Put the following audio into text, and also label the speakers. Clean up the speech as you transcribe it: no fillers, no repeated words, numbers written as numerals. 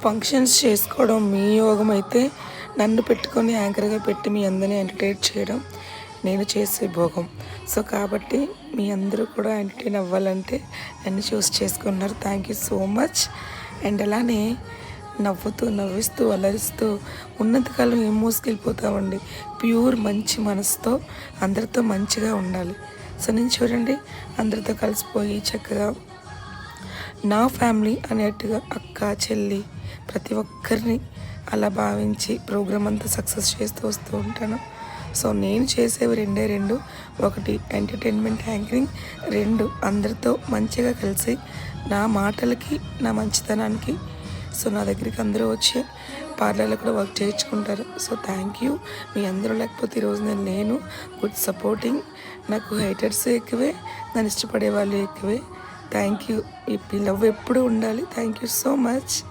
Speaker 1: Functions చేసుకోవడం మీ యోగం అయితే, నన్ను పెట్టుకొని యాంకర్గా పెట్టి మీ అందరినీ ఎంటర్టైన్ చేయడం నేను చేసే భోగం. సో కాబట్టి మీ అందరూ కూడా ఎంటర్టైన్ అవ్వాలంటే నన్ను చూస్ చేసుకున్నారు. Thank you so much. And అలానే నవ్వుతూ నవ్విస్తూ అలరిస్తూ ఉన్నంతకాలం ఏం మోసుకెళ్ళిపోతామండి. ప్యూర్ మంచి మనసుతో అందరితో మంచిగా ఉండాలి. సో నేను చూడండి అందరితో కలిసిపోయి చక్కగా నా ఫ్యామిలీ అనేట్టుగా అక్క చెల్లి ప్రతి ఒక్కరిని అలా భావించి ప్రోగ్రామ్ అంతా సక్సెస్ చేస్తూ వస్తూ ఉంటాను. సో నేను చేసేవి రెండే రెండు, ఒకటి ఎంటర్టైన్మెంట్ యాంకరింగ్, రెండు అందరితో మంచిగా కలిసి నా మాటలకి నా మంచితనానికి సో నా దగ్గరికి అందరూ వచ్చి పార్లర్లో కూడా వర్క్ చేయించుకుంటారు. So thank you. మీ అందరూ లేకపోతే ఈరోజు నేను లేను. Good supporting. నాకు హేటర్స్ ఎక్కువే, నన్ను ఇష్టపడే వాళ్ళు ఎక్కువే. Thank you. ఈ లవ్ ఎప్పుడూ ఉండాలి. Thank you so much.